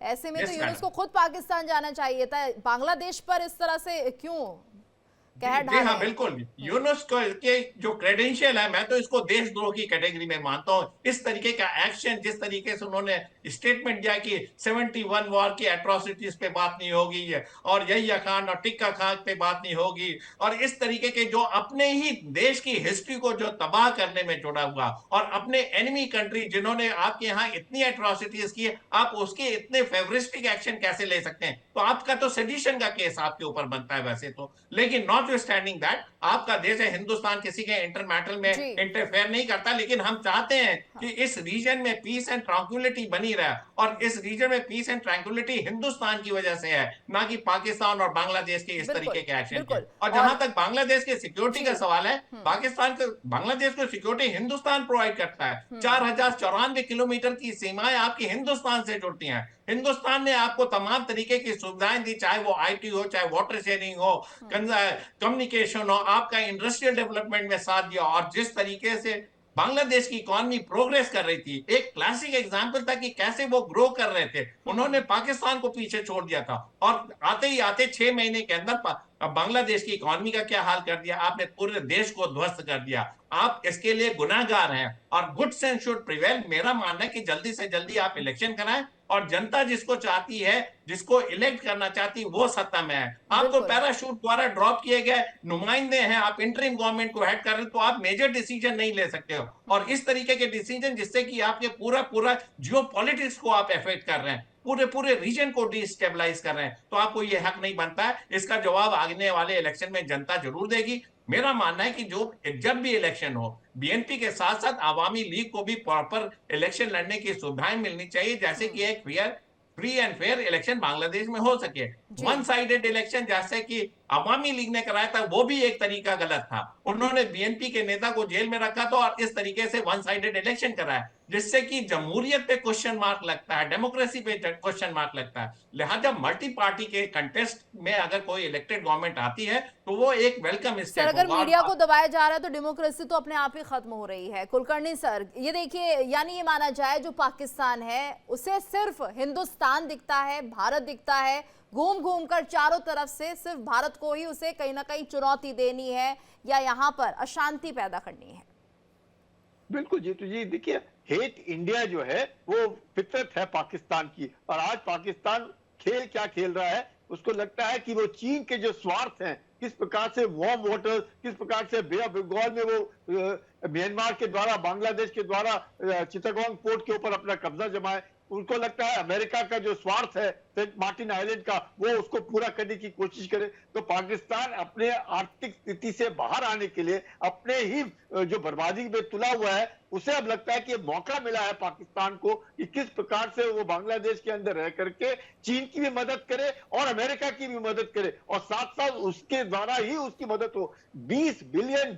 ऐसे में तो Yes, यूनुस madam. को खुद पाकिस्तान जाना चाहिए था। बांग्लादेश पर इस तरह से क्यों कहर जी ढा रहे हाँ, हैं? बिल्कुल। यूनुस के जो क्रेडेंशियल है, मैं तो इसको देशद्रोह की कैटेगरी में मानता हूँ। इस तरीके का एक्शन, जिस तरीके से उन्होंने स्टेटमेंट दिया कि 71 वॉर की एट्रोसिटीज पे बात नहीं होगी और यही खान और टिक्का खान पे बात नहीं होगी, और इस तरीके के जो अपने ही देश की हिस्ट्री को जो तबाह करने में जुड़ा हुआ, और अपने एनिमी कंट्री जिन्होंने आपके यहाँ इतनी एट्रोसिटीज की, आप उसके इतने फेवरिस्टिक एक्शन कैसे ले सकते हैं? तो आपका तो सेडिशन का केस आपके ऊपर बनता है वैसे तो, लेकिन नॉट स्टैंडिंग दैट आपका देश है, हिंदुस्तान किसी के इंटर मैटर में जी। इंटरफेयर नहीं करता, लेकिन हम चाहते हैं कि इस रीजन में पीस एंड ट्रैंक्विलिटी बनी रहे, और इस रीजन में पीस एंड ट्रैंक्विलिटी हिंदुस्तान की वजह से है, ना कि पाकिस्तान और बांग्लादेश के इस बिल्कुल, तरीके के एक्शन के। बिल्कुल। और जहां और तक बांग्लादेश के सिक्योरिटी का जी। सवाल है, पाकिस्तान को बांग्लादेश को सिक्योरिटी हिंदुस्तान प्रोवाइड करता है। 4094 किलोमीटर की सीमाएं आपकी हिंदुस्तान से जुड़ती हैं। हिंदुस्तान ने आपको तमाम तरीके की सुविधाएं दी, चाहे वो आईटी हो, चाहे वाटर शेयरिंग हो, कम्युनिकेशन हो, आपका इंडस्ट्रियल डेवलपमेंट में साथ दिया, और जिस तरीके से बांग्लादेश की इकोनॉमी प्रोग्रेस कर रही थी, एक क्लासिक एग्जांपल था कि कैसे वो ग्रो कर रहे थे। उन्होंने पाकिस्तान को पीछे छोड़ दिया था, और आते ही आते 6 महीने के अंदर बांग्लादेश की इकोनॉमी का क्या हाल कर दिया, आपने पूरे देश को ध्वस्त कर दिया। आप इसके लिए गुनाहगार हैं, और गुड सेंस शुड प्रिवेल। मेरा मानना है कि जल्दी से जल्दी आप इलेक्शन कराएं, और जनता जिसको चाहती है, जिसको इलेक्ट करना चाहती है, वो सत्ता में है। आप तो बिल्कुल। पैराशूट द्वारा ड्रॉप किए गए नुमाइंदे हैं, आप इंटरिम गवर्नमेंट को हेड कर रहे हैं, तो आप मेजर डिसीजन नहीं ले सकते हो, और इस तरीके के डिसीजन जिससे कि आपके पूरा जियो पॉलिटिक्स को आप अफेक्ट कर रहे हैं। पूरे पूरे रीजन को डिस्टेबलाइज कर रहे हैं, तो आपको ये हक नहीं बनता है। इसका जवाब आने वाले इलेक्शन में जनता जरूर देगी। मेरा मानना है कि जो जब भी इलेक्शन हो, बीएनपी के साथ साथ आवामी लीग को भी प्रॉपर इलेक्शन लड़ने की सुविधाएं मिलनी चाहिए, जैसे कि एक free and fair election Bangladesh में हो सके। जी। वन साइडेड इलेक्शन जैसे कि अवामी लीग ने कराया था, वो भी एक तरीका गलत था। उन्होंने बीएनपी के नेता को जेल में रखा था और इस तरीके से वन साइडेड इलेक्शन कराया, जिससे कि जमहूरियत पे क्वेश्चन मार्क लगता है, डेमोक्रेसी पे क्वेश्चन मार्क लगता है। लिहाजा मल्टी पार्टी के कंटेस्ट में अगर कोई इलेक्टेड गवर्नमेंट आती है तो वो एक वेलकम सर, स्टेप अगर होगा। मीडिया को दबाया जा रहा है तो डेमोक्रेसी तो अपने आप ही खत्म हो रही है। कुलकर्णी सर, ये देखिए, यानी ये माना जाए जो पाकिस्तान है उसे सिर्फ हिंदुस्तान दिखता है, भारत दिखता है, घूम घूम कर चारों तरफ से सिर्फ भारत को ही उसे कहीं ना कहीं चुनौती देनी है या यहाँ पर अशांति पैदा करनी है। बिल्कुल जीतू जी, देखिए हेट इंडिया जो है वो फितरत है पाकिस्तान की, और आज पाकिस्तान खेल क्या खेल रहा है, उसको लगता है कि वो चीन के जो स्वार्थ हैं, किस प्रकार से वार्म वाटर, किस प्रकार से बे ऑफ बंगाल में वो म्यांमार के द्वारा, बांग्लादेश के द्वारा चिटागोंग पोर्ट के ऊपर अपना कब्जा जमाए, उनको लगता है अमेरिका का जो स्वार्थ है सेंट मार्टिन आइलैंड का, वो उसको पूरा करने की कोशिश करे। तो पाकिस्तान अपने आर्थिक स्थिति से बाहर आने के लिए, अपने ही जो बर्बादी में तुला हुआ है, उसे अब लगता है कि ये मौका मिला है पाकिस्तान को कि किस प्रकार से वो बांग्लादेश के अंदर रह करके चीन की भी मदद करे और अमेरिका की भी मदद करे, और साथ साथ उसके द्वारा ही उसकी मदद हो। $20 बिलियन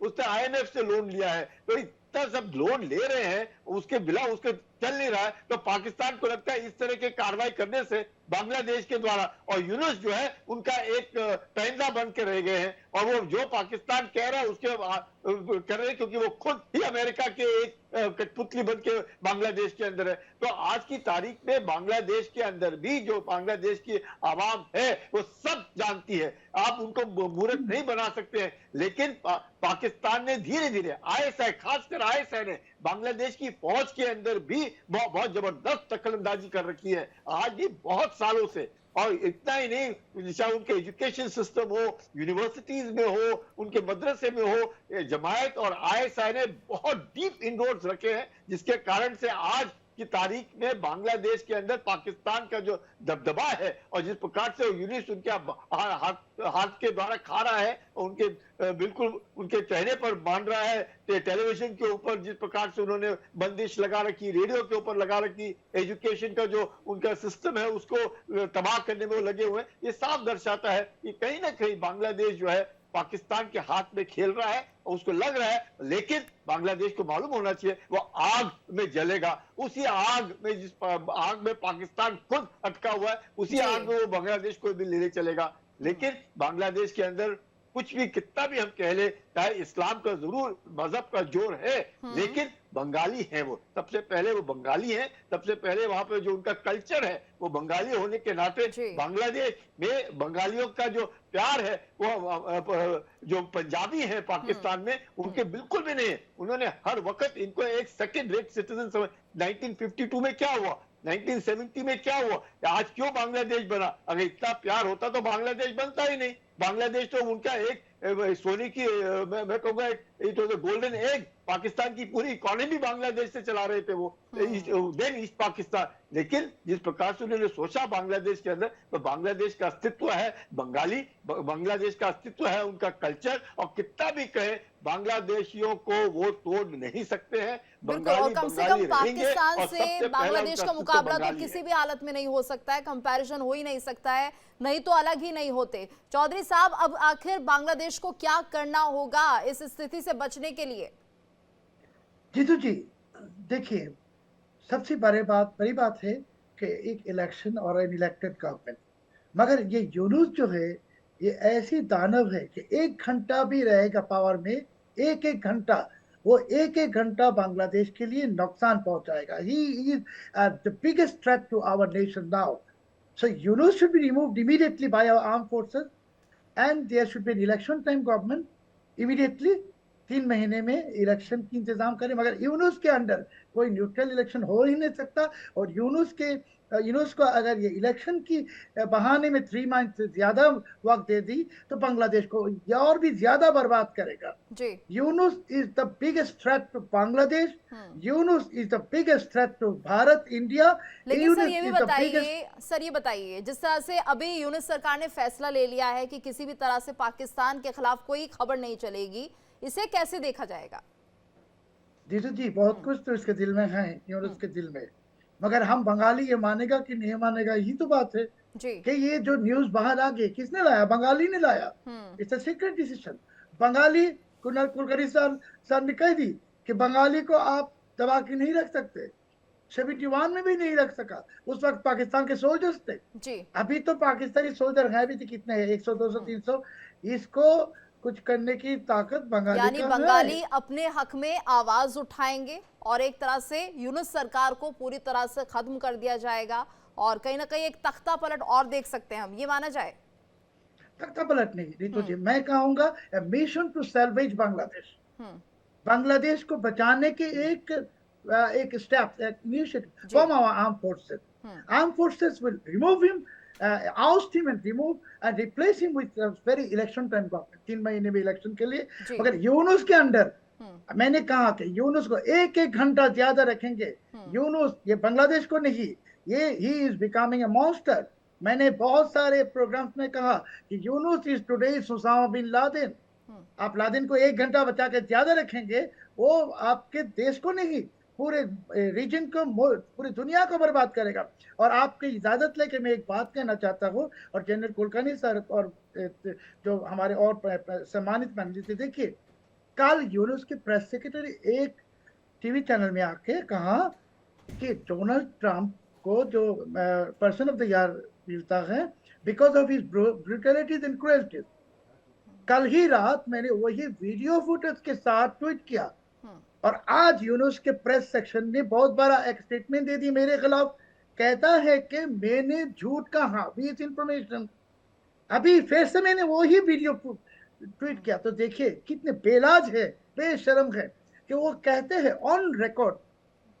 उसने IMF से लोन लिया है, तो सब लोन ले रहे हैं, उसके बिना उसके चल नहीं रहा है। तो पाकिस्तान को लगता है इस तरह के कार्रवाई करने से बांग्लादेश के द्वारा, और यूनुस जो है उनका एक पैंदा बन के रह गए हैं, और वो जो पाकिस्तान कह रहा है उसके कर रहे हैं, क्योंकि वो खुद ही अमेरिका के एक कठपुतली बन के बांग्लादेश के अंदर है। तो आज की तारीख में बांग्लादेश के अंदर भी जो बांग्लादेश की आवाम है वो सब जानती है, आप उनको मूर्ख नहीं बना सकते हैं। लेकिन पाकिस्तान ने धीरे धीरे ISI, खासकर ISI ने बांग्लादेश की फौज के अंदर भी बहुत जबरदस्त दखलंदाजी कर रखी है आज भी बहुत सालों से। और इतना ही नहीं, चाहे उनके एजुकेशन सिस्टम हो, यूनिवर्सिटीज में हो, उनके मदरसे में हो, जमायत और ISI ने बहुत डीप इनरोड्स रखे हैं, जिसके कारण से आज की तारीख में बांग्लादेश के अंदर पाकिस्तान का जो दबदबा है, और जिस प्रकार से यूनिस उनके हाथ के द्वारा खा रहा है, उनके बिल्कुल उनके चेहरे पर बांध रहा है, टेलीविजन के ऊपर जिस प्रकार से उन्होंने बंदिश लगा रखी, रेडियो के ऊपर लगा रखी, एजुकेशन का जो उनका सिस्टम है उसको तबाह करने में वो लगे हुए हैं, ये साफ दर्शाता है कि कहीं ना कहीं बांग्लादेश जो है पाकिस्तान के हाथ में खेल रहा है, और उसको लग रहा है। लेकिन बांग्लादेश को मालूम होना चाहिए वो आग में जलेगा, उसी आग में, जिस आग में पाकिस्तान खुद अटका हुआ है, उसी आग में वो बांग्लादेश को भी लेने चलेगा। लेकिन बांग्लादेश के अंदर कुछ भी, कितना भी हम कह ले, चाहे इस्लाम का जरूर मजहब का जोर है, लेकिन बंगाली है वो, सबसे पहले वो बंगाली है, सबसे पहले वहां पे जो उनका कल्चर है वो बंगाली होने के नाते, बांग्लादेश में बंगालियों का जो प्यार है वो जो पंजाबी है पाकिस्तान में उनके बिल्कुल भी नहीं है। उन्होंने हर वक्त इनको एक सेकंड रेट सिटीजन समझ। 1952 में क्या हुआ, 1970 में क्या हुआ, आज क्यों बांग्लादेश बना? अगर इतना प्यार होता तो बांग्लादेश बनता ही नहीं। बांग्लादेश तो उनका एक सोने की, मैं कहूंगा it was a golden egg, Pakistan की पूरी इकोनॉमी बांग्लादेश से चला रहे थे वो, देन ईस्ट पाकिस्तान। लेकिन जिस प्रकार से उन्होंने सोचा बांग्लादेश के अंदर, तो बांग्लादेश का अस्तित्व है बंगाली, बांग्लादेश का अस्तित्व है उनका कल्चर, और कितना भी कहे बांग्लादेशियों को वो तोड़ नहीं सकते हैं। और कम से कम पाकिस्तान से बांग्लादेश का मुकाबला तो किसी भी हालत में नहीं हो सकता है, कंपैरिजन हो ही नहीं सकता है, नहीं तो अलग ही नहीं होते। चौधरी साहब, अब आखिर बांग्लादेश को क्या करना होगा इस स्थिति से बचने के लिए? जीतू जी, देखिए, सबसे बड़ी बात है कि एक इलेक्शन और एन इलेक्टेड गवर्नमेंट, मगर ये यूनुस जो है ये ऐसी दानव है कि 1 घंटा भी रहेगा पावर में, एक घंटा, वो एक घंटा बांग्लादेश के लिए नुकसान पहुंचाएगा। He is the biggest threat to our nation now. So Yunus should be removed immediately by our armed forces, and there should be an election time government immediately, 3 महीने में इलेक्शन की इंतजाम करें, मगर यूनुस के अंडर कोई न्यूट्रल इलेक्शन हो ही नहीं सकता। और यूनुस को अगर ये इलेक्शन की बहाने में 3 मंथ से ज्यादा वक्त दे दी तो बांग्लादेश को ये और भी ज्यादा बर्बाद करेगा। जी। Yunus is the biggest threat to Bangladesh, Yunus is the biggest threat to Bharat, India. लेकिन सर ये भी बताइए, जिस तरह से अभी यूनुस सरकार ने फैसला ले लिया है कि किसी भी तरह से पाकिस्तान के खिलाफ कोई खबर नहीं चलेगी, इसे कैसे देखा जाएगा? जीतू जी, बहुत कुछ तो इसके दिल में है, यूनुस के दिल में, मगर हम बंगाली ये मानेगा कि नहीं मानेगा, यही तो बात है जी। कि ये जो न्यूज बाहर आ गई किसने लाया? बंगाली ने लाया। It's a secret decision. Bengali Kunal Kulkarni sir ने कह दी कि बंगाली को आप दबा के नहीं रख सकते। 71 में भी नहीं रख सका, उस वक्त पाकिस्तान के सोल्जर्स थे जी। अभी तो पाकिस्तानी सोल्जर हैं भी, कितने हैं? 100 200 300। इसको कुछ करने की ताकत बंगाली यानी का बंगाली है। अपने हक में आवाज उठाएंगे और एक तरह से यूनुस सरकार को पूरी तरह से खत्म कर दिया जाएगा और कहीं ना कहीं एक तख्ता पलट और देख सकते हैं हम, ये माना जाए? तख्ता पलट नहीं रितु जी, मैं कहूंगा mission to salvage Bangladesh. Bangladesh को बचाने के एक स्टेप, एक initiative from our arm forces. Arm forces will remove him, oust him and remove and replace him with a very election time government, 3 महीने में इलेक्शन के लिए। मगर यूनुस के अंडर मैंने कहा कि यूनुस को एक घंटा ज्यादा रखेंगे। यूनुस ये बांग्लादेश को नहीं, ये ही इज बिकमिंग अ मॉन्स्टर। मैंने बहुत सारे प्रोग्राम्स में कहा कि Yunus is today Osama bin Laden. आप लादेन को 1 घंटा बचा के ज्यादा रखेंगे, वो आपके देश को नहीं, पूरे रीजन को, पूरी दुनिया को बर्बाद करेगा। और आपकी इजाजत लेके मैं एक बात कहना चाहता हूँ, और जनरल कुलकर्णी सर और जो हमारे और सम्मानित पैनलिस्ट, देखिए कल यूनुस के प्रेस सेक्रेटरी एक टीवी चैनल में आके कहा कि डोनाल्ड ट्रंप को जो पर्सन ऑफ द ईयर मिलता है बिकॉज ऑफ हिज ब्रूटलिटीज एंड क्रुएल्टीज। कल ही रात मैंने वही वीडियो फुटेज के साथ ट्वीट किया, और आज यूनुस के प्रेस सेक्शन ने बहुत बड़ा एक स्टेटमेंट दे दी मेरे खिलाफ। कहता है कि मैंने झूठ कहा, मिस इंफॉर्मेशन। अभी फिर से मैंने वही वीडियो ट्वीट किया। तो देखिए कितने बेलाज है, बेशर्म है कि वो कहते हैं ऑन रिकॉर्ड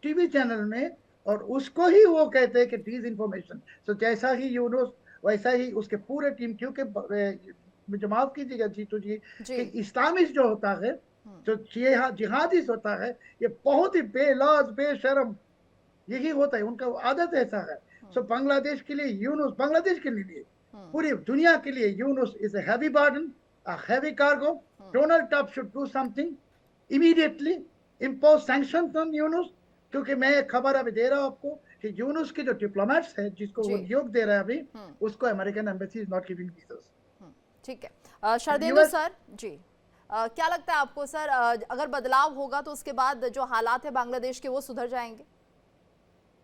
टीवी चैनल में, और उसको ही वो कहते हैं कि डिस इंफॉर्मेशन। तो जैसा ही यूनुस वैसा ही उसके पूरे टीम, क्योंकि मुझे माफ कीजिएगा जीतू जी कि इस्लामिस्ट जो होता है, जो जिहादिस्ट होता है, ये बहुत ही बेलाज बेशर्म यही होता है, उनका आदत ऐसा है। सो बांग्लादेश के लिए यूनुस, बांग्लादेश के लिए पूरी दुनिया के लिए Yunus is a heavy burden, a heavy cargo. Donald Trump should do something immediately, impose sanctions on Yunus. क्योंकि मैं खबर अभी दे रहा हूं आपको कि यूनुस के जो डिप्लोमेट्स हैं जिसको वो नियोग दे रहा है अभी, उसको American embassy is not giving visas. ठीक है शरदेंदु सर जी, क्या लगता है आपको सर, अगर बदलाव होगा तो उसके बाद जो हालात है बांग्लादेश के वो सुधर जाएंगे?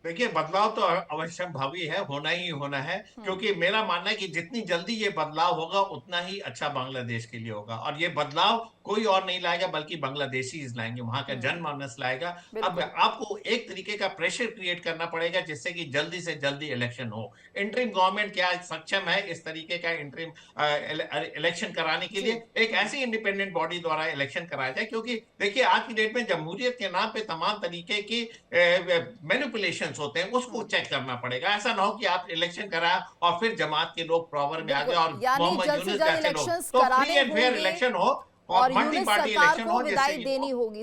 देखिए, बदलाव तो अवश्य भावी है, होना ही होना है, क्योंकि मेरा मानना है कि जितनी जल्दी ये बदलाव होगा उतना ही अच्छा बांग्लादेश के लिए होगा। और ये बदलाव कोई और नहीं लाएगा बल्कि बांग्लादेशी लाएंगे, वहां का जनमानस लाएगा। अब आपको एक तरीके का प्रेशर क्रिएट करना पड़ेगा जिससे कि जल्दी से जल्दी इलेक्शन हो। इंटरिम गवर्नमेंट क्या सक्षम है इस तरीके का इंटरिम इलेक्शन कराने के लिए? एक ऐसी इंडिपेंडेंट बॉडी द्वारा इलेक्शन कराया जाए, क्योंकि देखिए आज की डेट में जमहूरियत के नाम पे तमाम तरीके की मैनिपुलेशन होते हैं, उसको चेक करना पड़ेगा। ऐसा ना हो कि आप इलेक्शन कराया और फिर जमात के लोग पावर में आ गए और मोहम्मद यूनुस जैसे लोग, तो फ्री एंड फेयर इलेक्शन हो और मल्टी पार्टी इलेक्शन हो, विदाई देनी होगी।